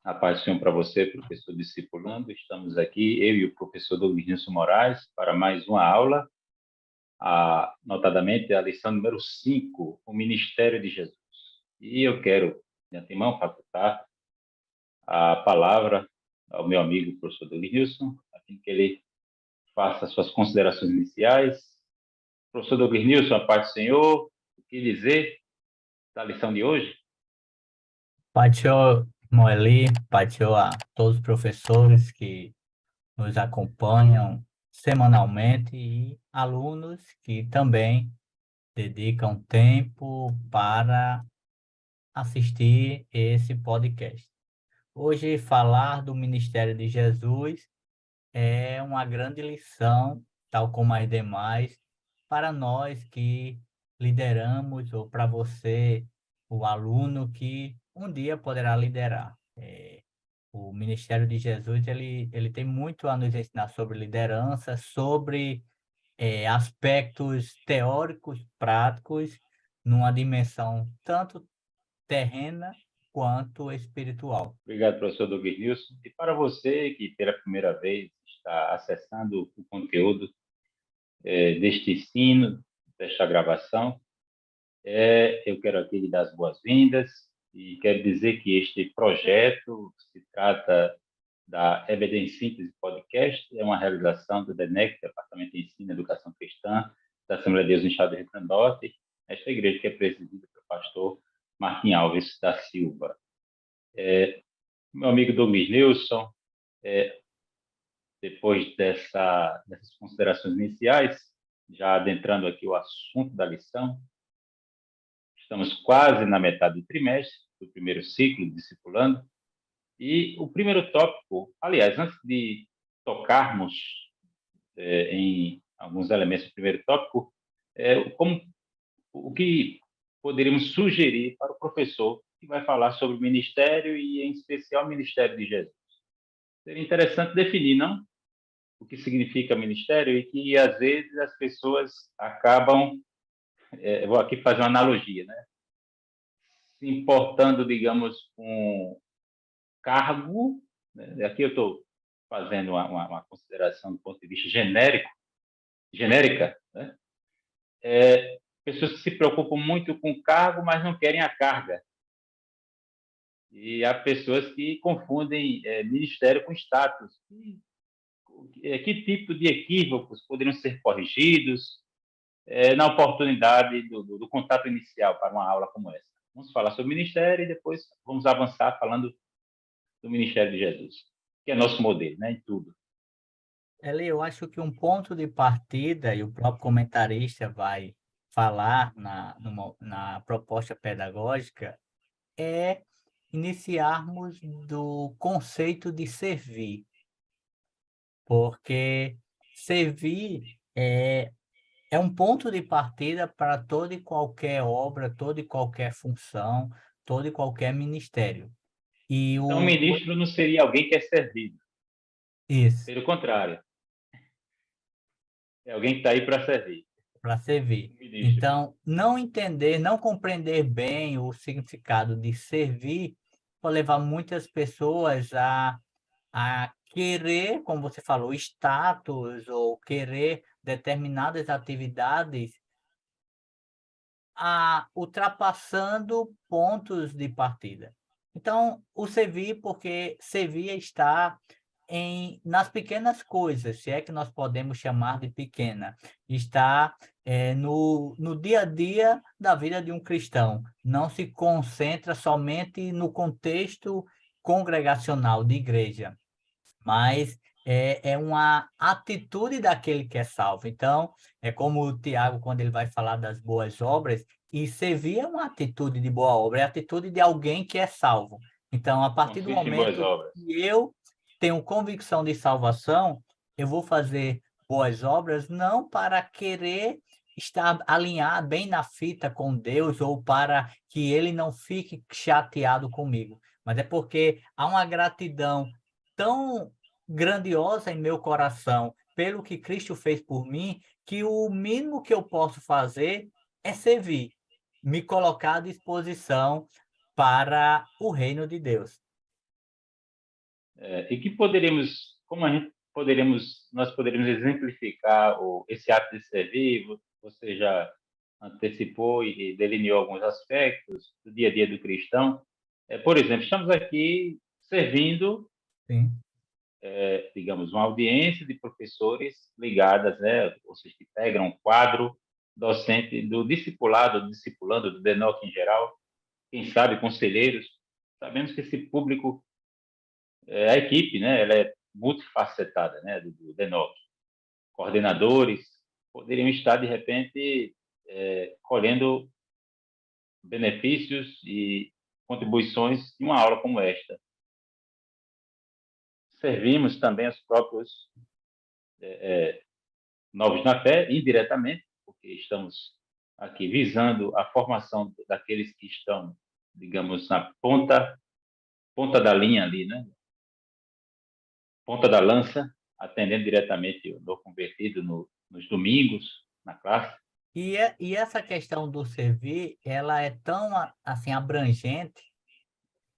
A paz do Senhor para você, professor discipulando. Estamos aqui, eu e o professor Douglas Nilson Moraes, para mais uma aula, notadamente a lição número 5, o Ministério de Jesus. E eu quero, de antemão, facultar a palavra ao meu amigo, professor Douglas Nilson, a fim que ele faça suas considerações iniciais. Professor Douglas Nilson, a paz do Senhor, o que dizer da lição de hoje? Pai do Senhor Moeli, Pai do Senhor a todos os professores que nos acompanham semanalmente e alunos que também dedicam tempo para assistir esse podcast. Hoje, falar do Ministério de Jesus é uma grande lição, tal como as demais, para nós que lideramos, ou para você, o aluno que um dia poderá liderar. O Ministério de Jesus, ele tem muito a nos ensinar sobre liderança, sobre aspectos teóricos, práticos, numa dimensão tanto terrena quanto espiritual. Obrigado, professor Douglas Nilson. E para você que pela primeira vez está acessando o conteúdo deste ensino, desta gravação, eu quero aqui lhe dar as boas-vindas e quero dizer que este projeto se trata da EBD em Síntese Podcast, é uma realização do DENEC, Departamento de Ensino e Educação Cristã, da Assembleia de Deus no Estado do Rio Grande do Norte, esta igreja que é presidida pelo pastor Martim Alves da Silva. Meu amigo Douglas Nilson, é, depois dessas considerações iniciais, já adentrando aqui o assunto da lição, estamos quase na metade do trimestre, do primeiro ciclo de discipulando, e o primeiro tópico, aliás, antes de tocarmos em alguns elementos do primeiro tópico, o que poderíamos sugerir para o professor que vai falar sobre o ministério e, em especial, o ministério de Jesus. Seria interessante definir, não? O que significa ministério e que, às vezes, as pessoas acabam, vou aqui fazer uma analogia, né? Se importando, digamos, com cargo, né? Aqui eu estou fazendo uma consideração do ponto de vista genérica, né? Pessoas que se preocupam muito com o cargo, mas não querem a carga. E há pessoas que confundem ministério com status. Que tipo de equívocos poderiam ser corrigidos na oportunidade do contato inicial para uma aula como essa? Vamos falar sobre o ministério e depois vamos avançar falando do ministério de Jesus, que é nosso modelo, né, em tudo. Eli, eu acho que um ponto de partida, e o próprio comentarista vai falar na proposta pedagógica, é iniciarmos do conceito de servir, porque servir é um ponto de partida para toda e qualquer obra, toda e qualquer função, todo e qualquer ministério. E Então, o o ministro não seria alguém que é servido. isso. Pelo contrário, é alguém que está aí para servir. Para servir. Ministro. Então, não entender, não compreender bem o significado de servir pode levar muitas pessoas a querer, como você falou, status ou querer determinadas atividades, ultrapassando pontos de partida. Então, o servir, porque servir está nas pequenas coisas, se é que nós podemos chamar de pequena, está no dia a dia da vida de um cristão. Não se concentra somente no contexto congregacional de igreja, mas é uma atitude daquele que é salvo. Então, é como o Tiago, quando ele vai falar das boas obras, e servir é uma atitude de boa obra, é a atitude de alguém que é salvo. Então, a partir do Consiste em boas momento obras. que eu tenho convicção de salvação, eu vou fazer boas obras não para querer estar alinhado bem na fita com Deus ou para que ele não fique chateado comigo, mas é porque há uma gratidão tão grandiosa em meu coração pelo que Cristo fez por mim, que o mínimo que eu posso fazer é servir, me colocar à disposição para o reino de Deus. E que poderíamos, como a gente nós poderíamos exemplificar esse ato de servir? Você já antecipou e delineou alguns aspectos do dia a dia do cristão. Por exemplo, estamos aqui servindo, Sim. digamos, uma audiência de professores ligadas, né, ou seja, que integram um quadro docente do discipulado, do discipulando, do DENOC em geral, quem sabe conselheiros. Sabemos que esse público, a equipe, né, ela é multifacetada, né, do DENOC. Coordenadores poderiam estar, de repente, colhendo benefícios e contribuições de uma aula como esta. Servimos também os próprios novos na fé, indiretamente, porque estamos aqui visando a formação daqueles que estão, digamos, na ponta da linha ali, né? Ponta da lança, atendendo diretamente o novo convertido nos domingos, na classe. E essa questão do servir, ela é tão assim abrangente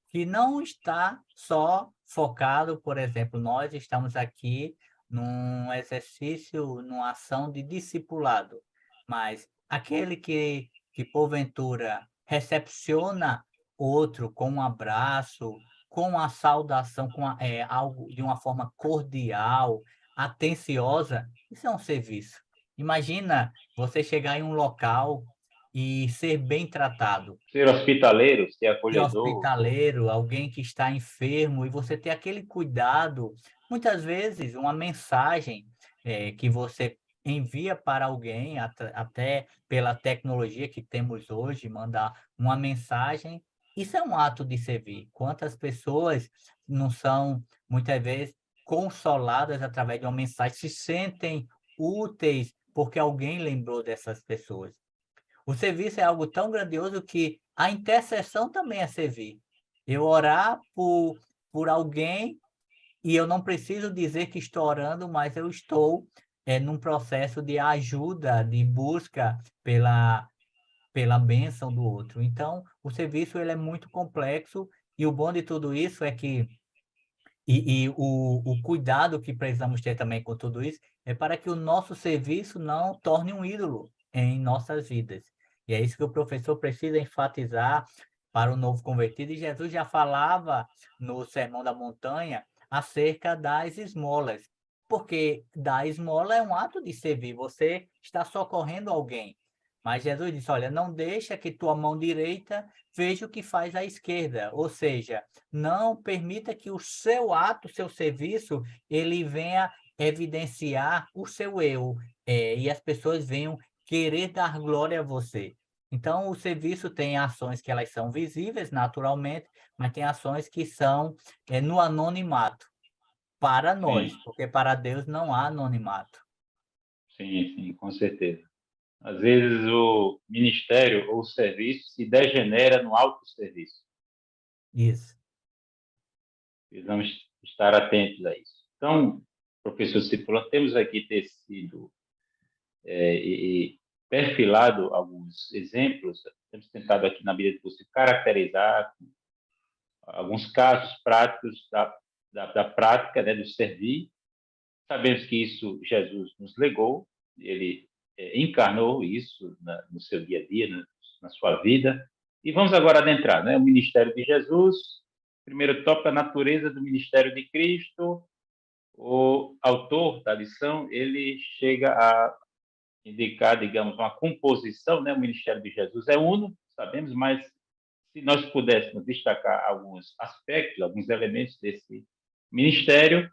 que não está só focado, por exemplo, nós estamos aqui num exercício, numa ação de discipulado, mas aquele que porventura recepciona outro com um abraço, com a saudação, algo de uma forma cordial, atenciosa, isso é um serviço. Imagina você chegar em um local e ser bem tratado, Ser hospitaleiro, ser ser acolhedor. hospitaleiro, alguém que está enfermo, e você ter aquele cuidado. Muitas vezes, uma mensagem, que você envia para alguém, até pela tecnologia que temos hoje, mandar uma mensagem, isso é um ato de servir. Quantas pessoas não são, muitas vezes, consoladas através de uma mensagem, se sentem úteis porque alguém lembrou dessas pessoas. O serviço é algo tão grandioso que a intercessão também é servir. Eu orar por alguém e eu não preciso dizer que estou orando, mas eu estou, num processo de ajuda, de busca pela bênção do outro. Então, o serviço ele é muito complexo e o bom de tudo isso é que o cuidado que precisamos ter também com tudo isso é para que o nosso serviço não torne um ídolo em nossas vidas. E é isso que o professor precisa enfatizar para o novo convertido. E Jesus já falava no Sermão da Montanha acerca das esmolas, porque dar esmola é um ato de servir, você está socorrendo alguém. Mas Jesus disse: olha, não deixa que tua mão direita veja o que faz a esquerda, ou seja, não permita que o seu ato, o seu serviço, ele venha evidenciar o seu eu, e as pessoas venham querer dar glória a você. Então, o serviço tem ações que elas são visíveis, naturalmente, mas tem ações que são, no anonimato, para Sim, nós, porque para Deus não há anonimato. sim, sim, com certeza. Às vezes o ministério ou o serviço se degenera no autosserviço. Isso. Precisamos estar atentos a isso. Então, professor Cipula, temos aqui tecido e perfilado alguns exemplos, temos tentado aqui, na medida do possível, caracterizar alguns casos práticos da prática, né, do servir. Sabemos que isso Jesus nos legou, ele encarnou isso no seu dia a dia, na sua vida. E vamos agora adentrar, né? O ministério de Jesus. Primeiro tópico, a natureza do ministério de Cristo. O autor da lição, ele chega a indicar, digamos, uma composição, né? O ministério de Jesus é uno, sabemos, mas se nós pudéssemos destacar alguns aspectos, alguns elementos desse ministério,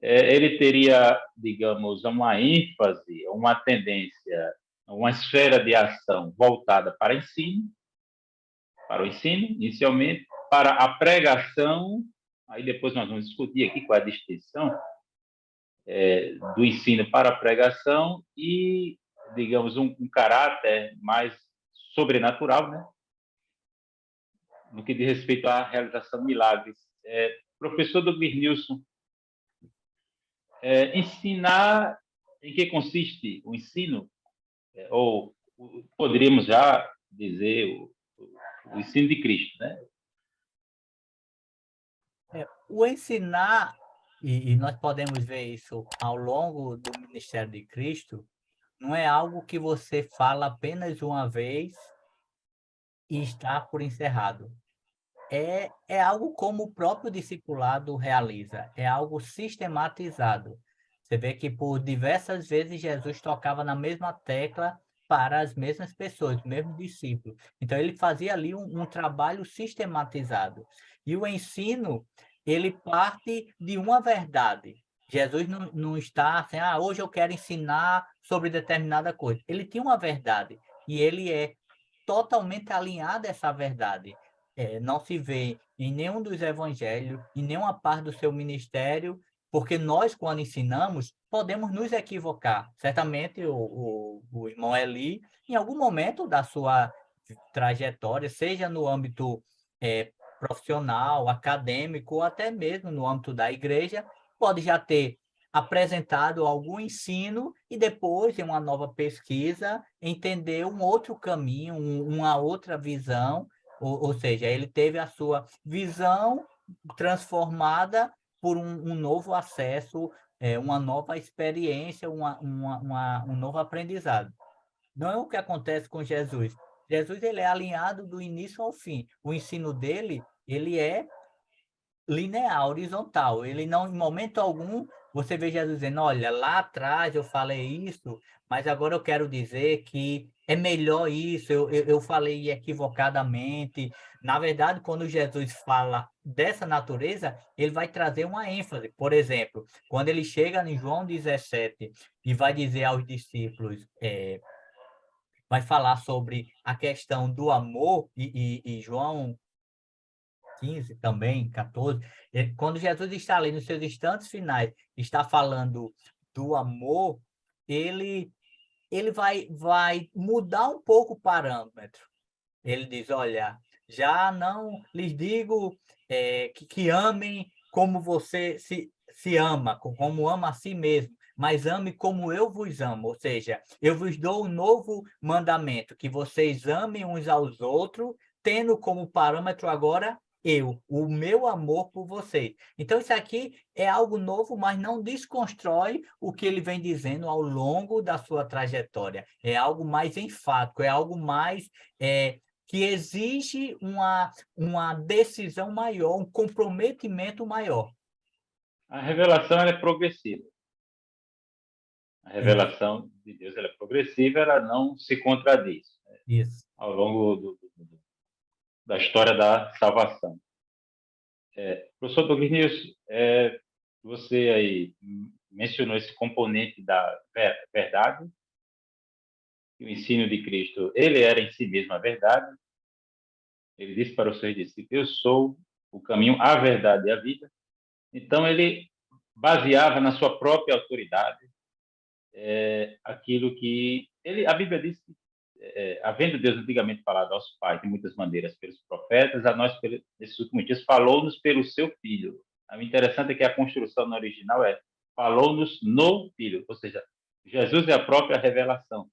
ele teria, digamos, uma ênfase, uma tendência, uma esfera de ação voltada para o ensino, inicialmente, para a pregação, aí depois nós vamos discutir aqui qual é a distinção do ensino para a pregação e, digamos, um caráter mais sobrenatural, né? No que diz respeito à realização de milagres. Professor Douglas Nilson, ensinar, em que consiste o ensino? Ou poderíamos já dizer o ensino de Cristo, né? O ensinar, e nós podemos ver isso ao longo do ministério de Cristo, não é algo que você fala apenas uma vez e está por encerrado. É algo como o próprio discipulado realiza, é algo sistematizado. Você vê que por diversas vezes Jesus tocava na mesma tecla para as mesmas pessoas, os mesmos discípulos. Então ele fazia ali um trabalho sistematizado. E o ensino, ele parte de uma verdade. Jesus não está assim, hoje eu quero ensinar sobre determinada coisa. Ele tinha uma verdade e ele é totalmente alinhado a essa verdade. Não se vê em nenhum dos evangelhos, em nenhuma parte do seu ministério, porque nós, quando ensinamos, podemos nos equivocar. Certamente o irmão Eli, em algum momento da sua trajetória, seja no âmbito profissional, acadêmico, ou até mesmo no âmbito da igreja, pode já ter apresentado algum ensino e depois, em uma nova pesquisa, entender um outro caminho, uma outra visão, ou seja, ele teve a sua visão transformada por um novo acesso, uma nova experiência, um novo aprendizado. Não é o que acontece com Jesus. Jesus ele é alinhado do início ao fim. O ensino dele, ele é linear, horizontal. Ele não, em momento algum, você vê Jesus dizendo, olha, lá atrás eu falei isso, mas agora eu quero dizer que é melhor isso, eu falei equivocadamente. Na verdade, quando Jesus fala dessa natureza, ele vai trazer uma ênfase. Por exemplo, quando ele chega em João 17 e vai dizer aos discípulos, vai falar sobre a questão do amor, e João 15 também, 14, quando Jesus está ali nos seus instantes finais, está falando do amor, ele, ele vai mudar um pouco o parâmetro. Ele diz, olha, já não lhes digo que amem como você se ama, como ama a si mesmo, mas ame como eu vos amo. Ou seja, eu vos dou um novo mandamento, que vocês amem uns aos outros, tendo como parâmetro agora o meu amor por vocês. Então, isso aqui é algo novo, mas não desconstrói o que ele vem dizendo ao longo da sua trajetória. É algo mais enfático, é algo mais que exige uma decisão maior, um comprometimento maior. A revelação ela é progressiva. A Isso, revelação de Deus ela é progressiva, ela não se contradiz, né, isso. ao longo da história da salvação. Professor Douglas, você aí mencionou esse componente da verdade, que o ensino de Cristo, ele era em si mesmo a verdade. Ele disse para os seus discípulos, eu sou o caminho, a verdade e a vida. Então, ele baseava na sua própria autoridade aquilo que... a Bíblia diz que, havendo Deus antigamente falado aos pais de muitas maneiras pelos profetas, a nós, nesses últimos dias, falou-nos pelo seu Filho. O interessante é que a construção no original é falou-nos no Filho, ou seja, Jesus é a própria revelação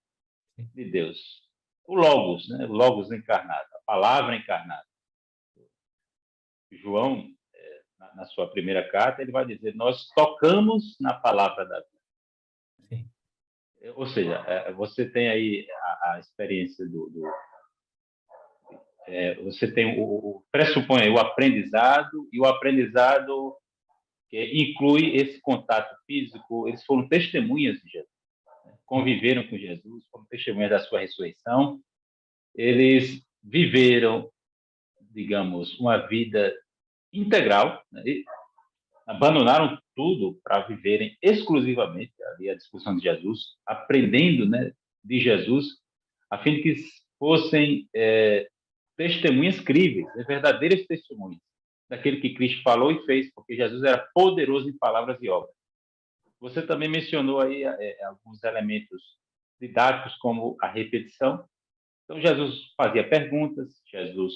de Deus. O Logos, né? O Logos encarnado, a palavra encarnada. João, na sua primeira carta, ele vai dizer: nós tocamos na palavra da vida. Sim. Ou seja, você tem aí a experiência você tem pressupõe o aprendizado, e o aprendizado inclui esse contato físico. Eles foram testemunhas de Jesus, né? Conviveram com Jesus, foram testemunhas da sua ressurreição. Eles viveram, digamos, uma vida integral, né? Abandonaram tudo para viverem exclusivamente ali a discussão de Jesus, aprendendo, né, de Jesus, a fim de que fossem testemunhas críveis, verdadeiras testemunhas daquele que Cristo falou e fez, porque Jesus era poderoso em palavras e obras. Você também mencionou aí alguns elementos didáticos, como a repetição. Então, Jesus fazia perguntas, Jesus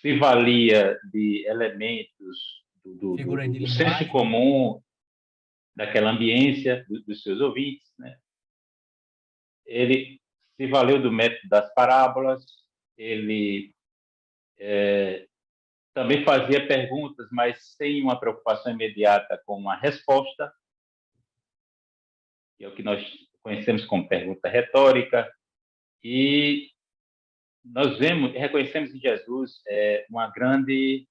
se valia de elementos Figura de do senso linguagem. comum, daquela ambiência dos seus ouvintes, né? Ele se valeu do método das parábolas, ele também fazia perguntas, mas sem uma preocupação imediata com uma resposta, que é o que nós conhecemos como pergunta retórica, e nós vemos, reconhecemos em Jesus uma grande,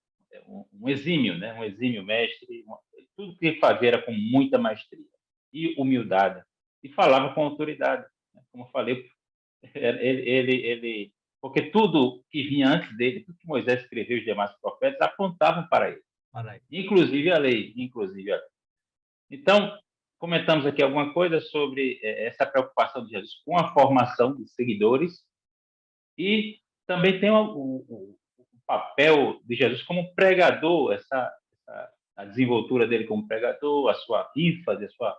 um exímio, né? Um exímio mestre, tudo que ele fazia era com muita maestria e humildade, e falava com autoridade, né? Como eu falei, porque tudo que vinha antes dele, tudo que Moisés escreveu, os demais profetas, apontavam para ele, inclusive a lei, inclusive a lei. Então, comentamos aqui alguma coisa sobre essa preocupação de Jesus com a formação de seguidores, e também tem o papel de Jesus como pregador, a desenvoltura dele como pregador, a sua ênfase, a sua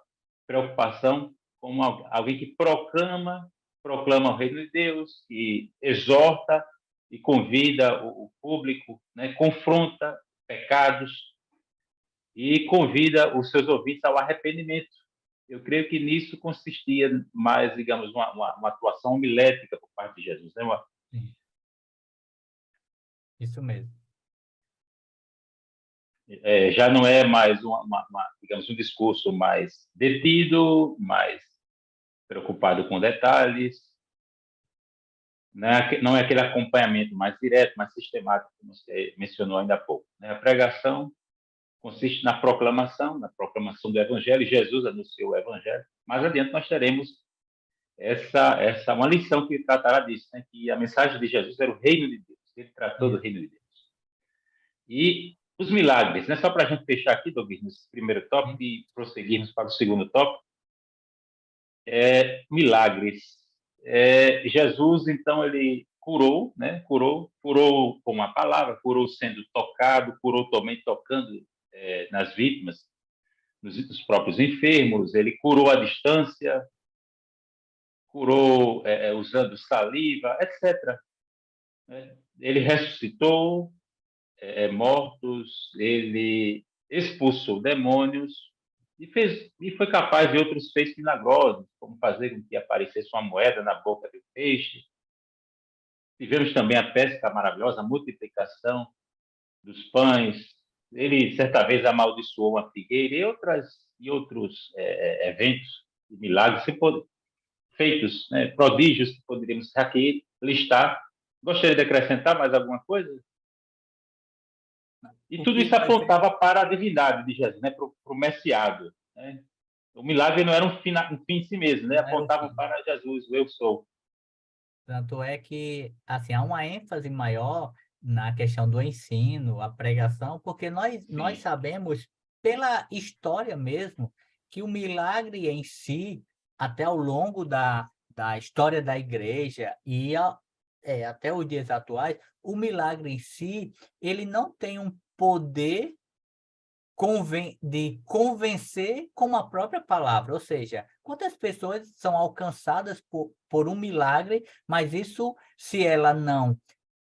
preocupação como alguém que proclama o reino de Deus, que exorta e convida o público, né, confronta pecados e convida os seus ouvintes ao arrependimento. Eu creio que nisso consistia mais, digamos, uma atuação homilética por parte de Jesus, né? Sim, isso mesmo. Já não é mais digamos, um discurso mais detido, mais preocupado com detalhes, não é aquele acompanhamento mais direto, mais sistemático, como você mencionou ainda há pouco, né? A pregação consiste na proclamação do Evangelho. Jesus anunciou o Evangelho. Mais adiante nós teremos uma lição que tratará disso, né? Que a mensagem de Jesus era o reino de Deus. Ele tratou do reino de Deus. E os milagres, né? Só para a gente fechar aqui, Douglas, nesse primeiro tópico e prosseguirmos para o segundo tópico. Milagres. Jesus, então, ele curou, né? Curou com uma palavra, curou sendo tocado, curou também tocando nas vítimas, nos próprios enfermos, ele curou à distância, curou usando saliva, etc. Ele ressuscitou mortos, ele expulsou demônios e foi capaz de outros feitos milagrosos, como fazer com que aparecesse uma moeda na boca do peixe. Tivemos também a pesca maravilhosa, a multiplicação dos pães. Ele, certa vez, amaldiçoou uma figueira e outros eventos e milagres feitos, né, prodígios que poderíamos aqui listar. Gostaria de acrescentar mais alguma coisa? E tudo isso apontava para a divindade de Jesus, né, para o Messiado. Né? O milagre não era um fim em si mesmo, né? Apontava para Jesus, o eu sou. Tanto é que, assim, há uma ênfase maior na questão do ensino, a pregação, porque nós sabemos, pela história mesmo, que o milagre em si, até ao longo da história da igreja e até os dias atuais, o milagre em si, ele não tem um poder de convencer com a própria palavra, ou seja, quantas pessoas são alcançadas por um milagre, mas isso, se ela não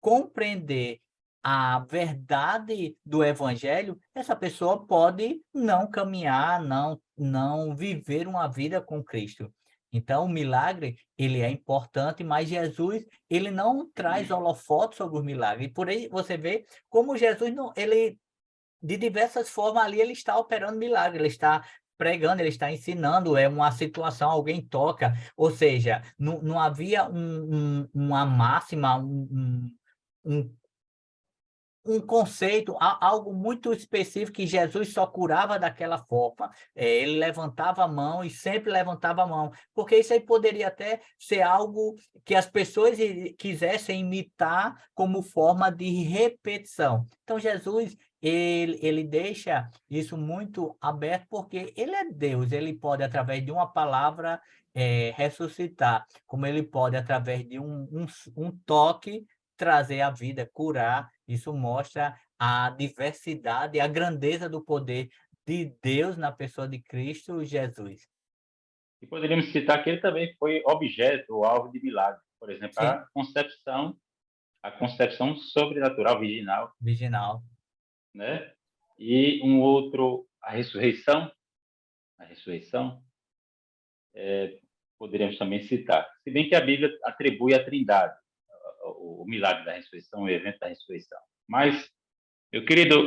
compreender a verdade do evangelho, essa pessoa pode não caminhar, não viver uma vida com Cristo. Então, o milagre, ele é importante, mas Jesus, ele não traz holofote sobre o milagre. E por aí você vê como Jesus não, ele de diversas formas ali ele está operando milagre, ele está pregando, ele está ensinando, é uma situação, alguém toca, ou seja, não havia uma máxima, um um conceito, algo muito específico que Jesus só curava daquela forma. Ele levantava a mão e sempre levantava a mão, porque isso aí poderia até ser algo que as pessoas quisessem imitar como forma de repetição. Então, Jesus, ele deixa isso muito aberto, porque ele é Deus, ele pode, através de uma palavra, ressuscitar, como ele pode, através de um toque, trazer a vida, curar. Isso mostra a diversidade, a grandeza do poder de Deus na pessoa de Cristo Jesus. E poderíamos citar que ele também foi objeto ou alvo de milagre. Por exemplo, Sim, a concepção sobrenatural virginal, virginal. né? E um outro, a ressurreição, poderíamos também citar. Se bem que a Bíblia atribui à Trindade o milagre da ressurreição, o evento da ressurreição. Mas Meu querido,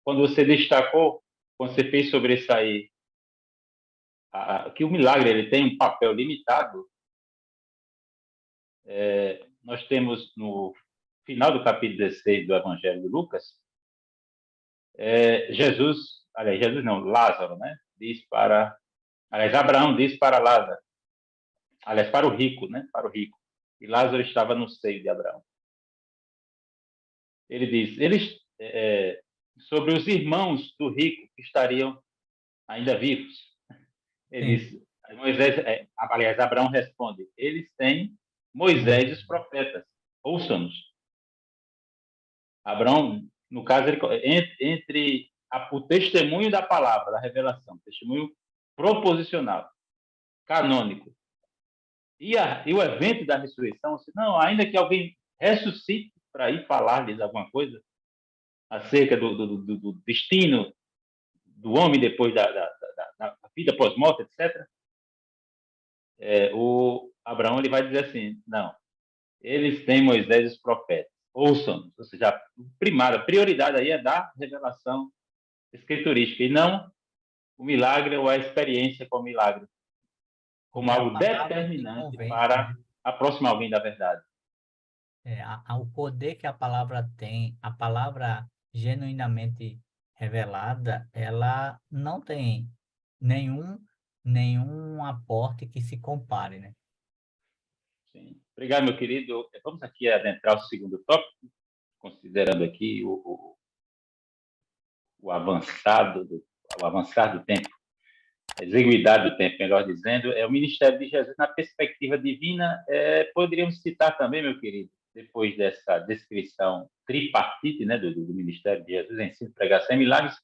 quando você destacou, quando você fez sobressair que o milagre ele tem um papel limitado, nós temos no final do capítulo 16 do Evangelho de Lucas, Jesus, aliás, Jesus não, Lázaro, né? Diz para, aliás, Abraão diz para Lázaro, aliás, para o rico, né? Para o rico. E Lázaro estava no seio de Abraão. Ele diz, sobre os irmãos do rico que estariam ainda vivos. Ele Sim, diz, Moisés, aliás, Abraão responde, eles têm Moisés e os profetas, ouçam-nos. Abraão, no caso, entre o testemunho da palavra, da revelação, testemunho proposicional, canônico, e o evento da ressurreição, não, ainda que alguém ressuscite para ir falar-lhes alguma coisa acerca do destino do homem depois da vida pós-morte, etc., o Abraão ele vai dizer assim, não, eles têm Moisés e os profetas, ouçam-nos, ou seja, a prioridade aí é da revelação escriturística, e não o milagre ou a experiência com o milagre, como porque a algo palavra que determinante convence, para né? aproximar alguém da verdade. O poder que a palavra tem, a palavra genuinamente revelada, ela não tem nenhum, nenhum aporte que se compare, né? Sim. Obrigado, meu querido. Vamos aqui adentrar o segundo tópico, considerando aqui o avançado o avançar do tempo, a exiguidade do tempo, melhor dizendo, é o ministério de Jesus na perspectiva divina. Poderíamos citar também, meu querido, depois dessa descrição tripartite, né, do ministério de Jesus, ensino, pregação e milagres,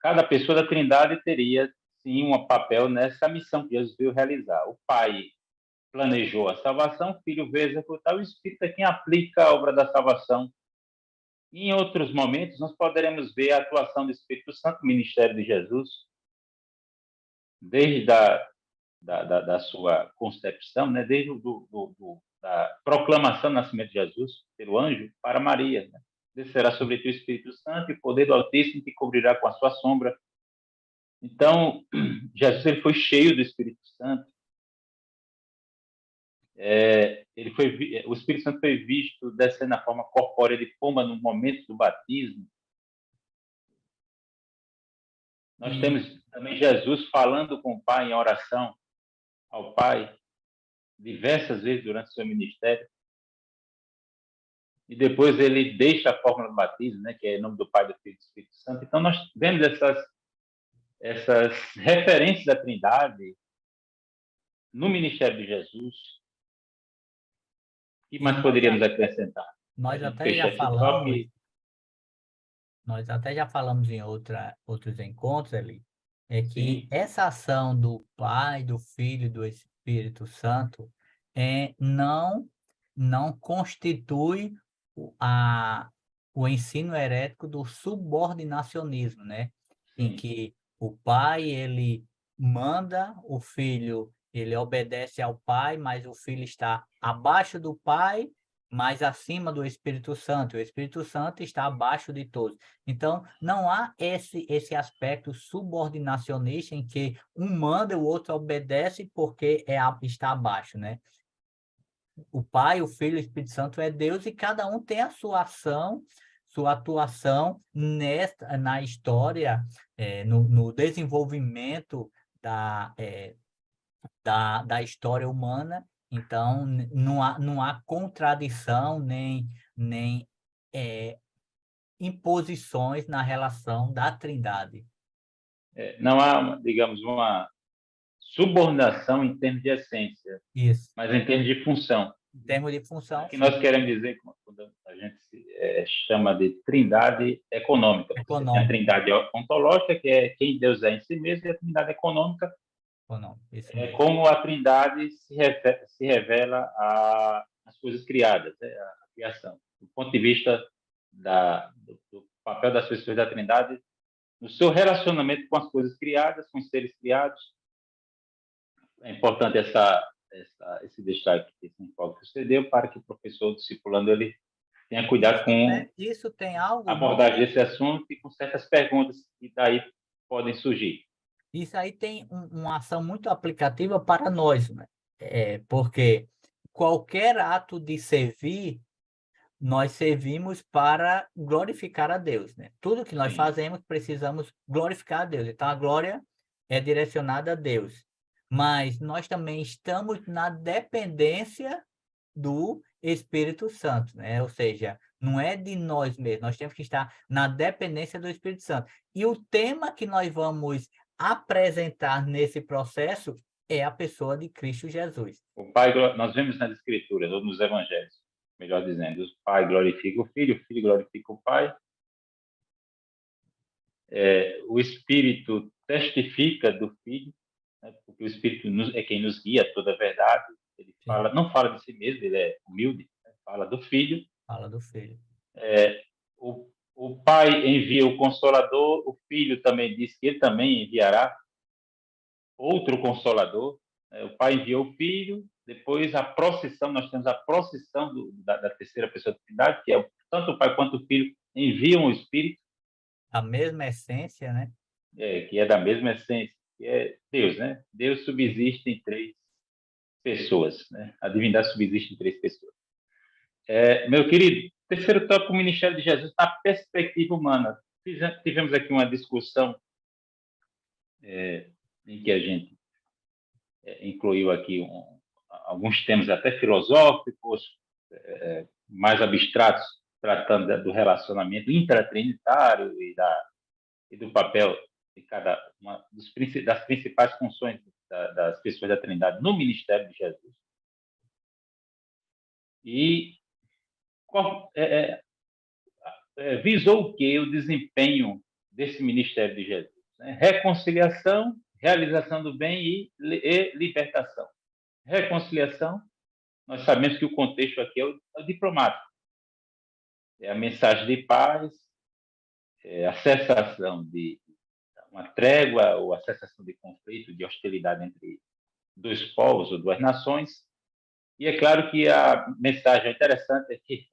cada pessoa da Trindade teria, sim, um papel nessa missão que Jesus veio realizar. O Pai planejou a salvação, o Filho veio executar, o Espírito é quem aplica a obra da salvação. Em outros momentos, nós poderemos ver a atuação do Espírito Santo no ministério de Jesus, desde da sua concepção, né? Desde da proclamação do nascimento de Jesus pelo anjo para Maria. Né? Descerá sobre ti o Espírito Santo e o poder do Altíssimo te cobrirá com a sua sombra. Então, Jesus ele foi cheio do Espírito Santo. O Espírito Santo foi visto descendo na forma corpórea de pomba no momento do batismo. Nós E temos também Jesus falando com o Pai em oração ao Pai diversas vezes durante o seu ministério. E depois ele deixa a fórmula do batismo, né, que é em nome do Pai, do Filho e do Espírito Santo. Então nós vemos essas referências da Trindade no ministério de Jesus. O que e mais poderíamos acrescentar? Para a nós gente até fechar já esse tópico. falamos, nós até já falamos em outros encontros ali, é que Sim, essa ação do Pai, do Filho e do Espírito Santo não constitui o ensino herético do subordinacionismo, né? Em sim. que o Pai, ele manda, o Filho, ele obedece ao Pai, mas o Filho está abaixo do Pai, mas acima do Espírito Santo. O Espírito Santo está abaixo de todos. Então, não há esse aspecto subordinacionista em que um manda e o outro obedece porque está abaixo, né? O Pai, o Filho e o Espírito Santo é Deus e cada um tem a sua ação, sua atuação na história, no desenvolvimento da, da história humana. Então, não há contradição nem é, imposições na relação da Trindade. Não há, digamos, uma subordinação em termos de essência, Isso. mas em termos de função. Em termos de função, Aqui nós sim. queremos dizer, quando a gente chama de trindade econômica. Você tem a Econômico. trindade ontológica, que é quem Deus é em si mesmo, e a trindade econômica Econômico. Isso é mesmo. como a trindade se revela às coisas criadas, né, a criação. Do ponto de vista do papel das pessoas da trindade, no seu relacionamento com as coisas criadas, com os seres criados. É importante esse destaque, esse enfoque que você deu para que o professor discipulando ele tenha cuidado com Isso tem a algo abordagem muito. desse assunto e com certas perguntas que daí podem surgir. Isso aí tem uma ação muito aplicativa para nós, né? Porque qualquer ato de servir, nós servimos para glorificar a Deus, né? Tudo que nós Sim, fazemos, precisamos glorificar a Deus. Então, a glória é direcionada a Deus. Mas nós também estamos na dependência do Espírito Santo, né? Ou seja, não é de nós mesmos, nós temos que estar na dependência do Espírito Santo. E o tema que nós vamos apresentar nesse processo é a pessoa de Cristo Jesus. o Pai, nós vemos nas Escrituras, ou nos Evangelhos, melhor dizendo, o Pai glorifica o Filho glorifica o Pai, o Espírito testifica do Filho, né, porque o Espírito é quem nos guia a toda a verdade. Ele Sim, não fala de si mesmo, ele é humilde, né, fala do Filho. fala do Filho. O Pai envia o Consolador, o Filho também diz que ele também enviará outro Consolador. O Pai enviou o Filho, depois a procissão, nós temos a procissão da terceira pessoa da Trindade, que é tanto o Pai quanto o Filho enviam o Espírito, A mesma essência, né? que é da mesma essência, que é Deus, né? Deus subsiste em três pessoas, né? A divindade subsiste em três pessoas. Meu querido, terceiro tópico, o Ministério de Jesus na perspectiva humana. Tivemos aqui uma discussão em que a gente incluiu aqui alguns temas até filosóficos, mais abstratos, tratando do relacionamento intratrinitário e do papel de cada uma das principais funções das pessoas da Trindade no ministério de Jesus. E visou o que? O desempenho desse ministério de Jesus. Né? Reconciliação, realização do bem e libertação. Reconciliação, nós sabemos que o contexto aqui é o diplomático. É a mensagem de paz, a cessação de uma trégua ou a cessação de conflito, de hostilidade entre dois povos ou duas nações. E é claro que a mensagem interessante é que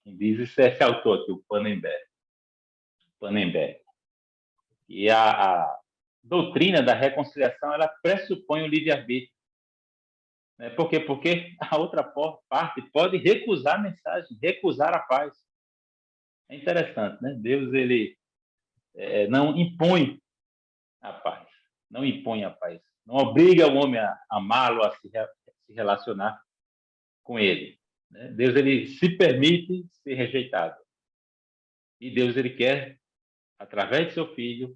quem diz isso é esse autor aqui, o Pannenberg. E a doutrina da reconciliação, ela pressupõe o livre-arbítrio. Né? Por quê? Porque a outra parte pode recusar a mensagem, recusar a paz. É interessante, né? Deus, ele não impõe a paz, não impõe a paz, não obriga o homem a amá-lo, a se relacionar com ele. Né? Deus, ele se permite ser rejeitado. E Deus, ele quer, através de seu Filho,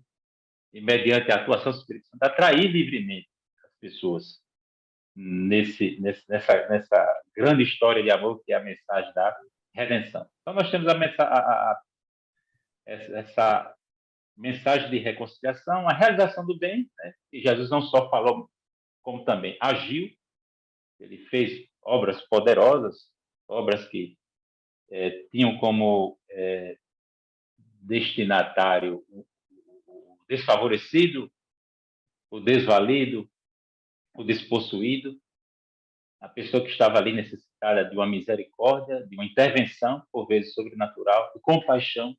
e mediante a atuação do Espírito Santo, atrair livremente as pessoas nessa grande história de amor que é a mensagem da redenção. Então, nós temos essa mensagem de reconciliação, a realização do bem, né? E Jesus não só falou, como também agiu. Ele fez obras poderosas, obras que tinham como destinatário o desfavorecido, o desvalido, o despossuído, a pessoa que estava ali necessitada de uma misericórdia, de uma intervenção, por vezes sobrenatural, de compaixão,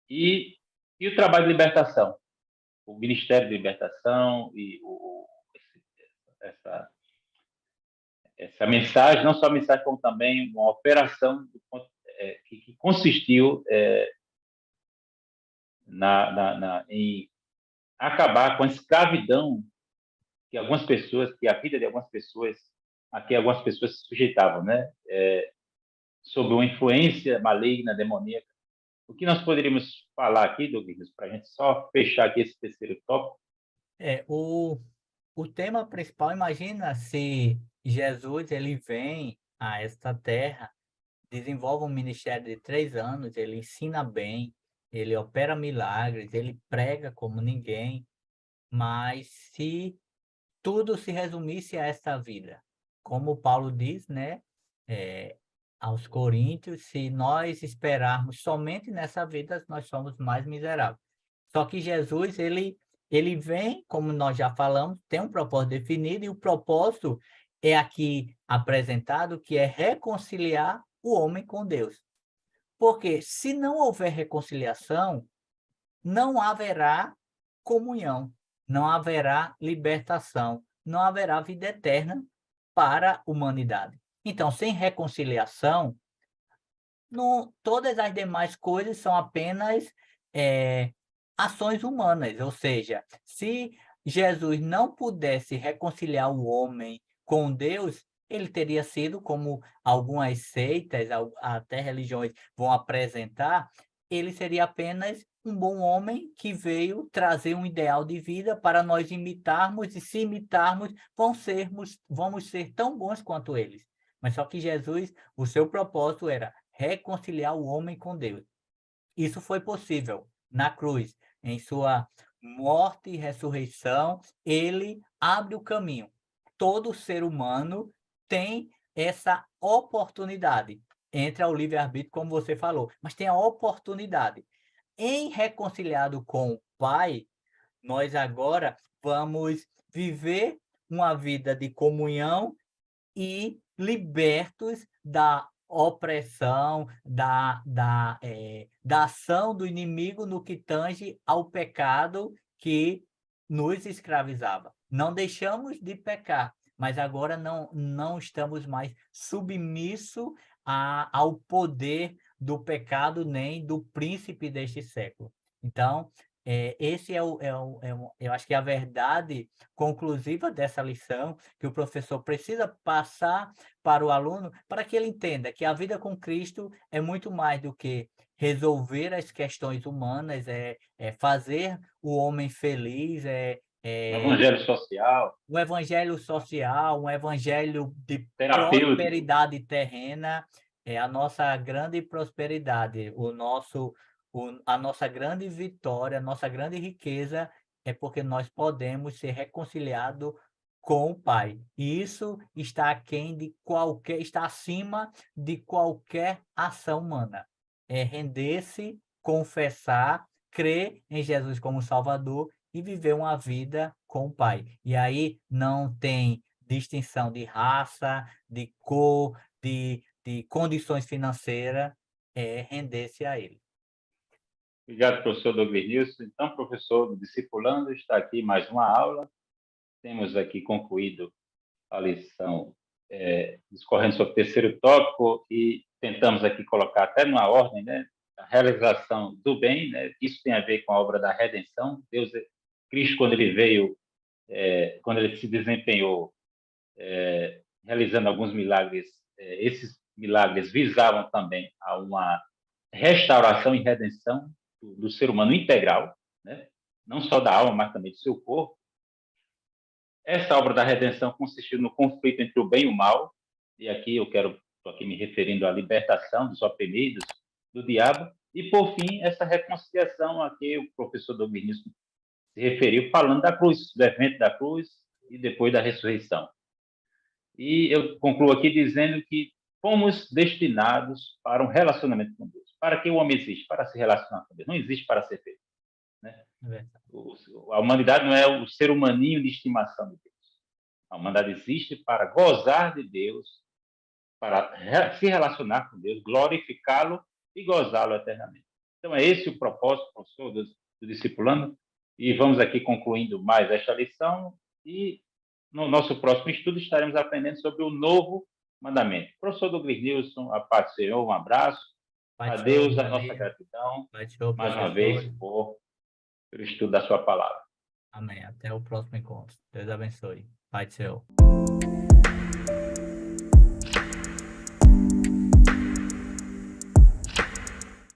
e o trabalho de libertação, o Ministério de Libertação e essa mensagem, não só a mensagem, como também uma operação que consistiu em acabar com a escravidão que a vida de algumas pessoas, a que algumas pessoas se sujeitavam, né? Sob uma influência maligna, demoníaca. O que nós poderíamos falar aqui, Douglas, para a gente só fechar aqui esse terceiro tópico? O tema principal, imagina se Jesus ele vem a esta terra, desenvolve um ministério de 3 anos, ele ensina bem, ele opera milagres, ele prega como ninguém, mas se tudo se resumisse a esta vida, como Paulo diz, né, aos Coríntios, se nós esperarmos somente nessa vida, nós somos mais miseráveis. Só que Jesus, ele vem, como nós já falamos, tem um propósito definido, e o propósito é aqui apresentado, que é reconciliar o homem com Deus. Porque se não houver reconciliação, não haverá comunhão, não haverá libertação, não haverá vida eterna para a humanidade. Então, sem reconciliação, todas as demais coisas são apenas ações humanas. Ou seja, se Jesus não pudesse reconciliar o homem com Deus, ele teria sido, como algumas seitas, até religiões vão apresentar, ele seria apenas um bom homem que veio trazer um ideal de vida para nós imitarmos, e se imitarmos, vamos ser tão bons quanto eles. Mas só que Jesus, o seu propósito era reconciliar o homem com Deus. Isso foi possível na cruz, em sua morte e ressurreição, ele abre o caminho. Todo ser humano tem essa oportunidade. Entra o livre-arbítrio, como você falou, mas tem a oportunidade. Em reconciliado com o Pai, nós agora vamos viver uma vida de comunhão e libertos da opressão, da ação do inimigo no que tange ao pecado que nos escravizava. Não deixamos de pecar, mas agora não estamos mais submissos ao poder do pecado nem do príncipe deste século. Então, esse eu acho que é a verdade conclusiva dessa lição, que o professor precisa passar para o aluno, para que ele entenda que a vida com Cristo é muito mais do que resolver as questões humanas, fazer o homem feliz, Um evangelho social, um evangelho social, um evangelho de terapêutico. prosperidade terrena, é a nossa grande prosperidade, a nossa grande vitória, a nossa grande riqueza é porque nós podemos ser reconciliados com o Pai. E isso está acima de qualquer ação humana. É render-se, confessar, crer em Jesus como Salvador e viver uma vida com o Pai. E aí não tem distinção de raça, de cor, de condições financeiras, é render-se a Ele. Obrigado, professor Douglas Nilson. Então, professor discipulando, está aqui mais uma aula. Temos aqui concluído a lição discorrendo sobre o terceiro tópico e tentamos aqui colocar até numa ordem, né, a realização do bem, né? Isso tem a ver com a obra da redenção. Cristo, quando ele veio, quando ele se desempenhou realizando alguns milagres, esses milagres visavam também a uma restauração e redenção do ser humano integral, né? Não só da alma, mas também do seu corpo. Essa obra da redenção consistiu no conflito entre o bem e o mal, e aqui estou aqui me referindo à libertação dos oprimidos, do diabo, e, por fim, essa reconciliação a que o professor Douglas se referiu, falando da cruz, do evento da cruz e depois da ressurreição. E eu concluo aqui dizendo que fomos destinados para um relacionamento com Deus. Para que o homem existe? Para se relacionar com Deus. Não existe para ser feito, né? A humanidade não é o ser humaninho de estimação de Deus. A humanidade existe para gozar de Deus, para se relacionar com Deus, glorificá-lo e gozá-lo eternamente. Então, é esse o propósito, professor, do discipulando. E vamos aqui concluindo mais esta lição e no nosso próximo estudo estaremos aprendendo sobre o novo mandamento. Professor Douglas Nilson, a paz do Senhor, um abraço. A Deus a nossa gratidão, mais uma vez, pelo estudo da sua palavra. Amém. Até o próximo encontro. Deus abençoe. Pai do Senhor.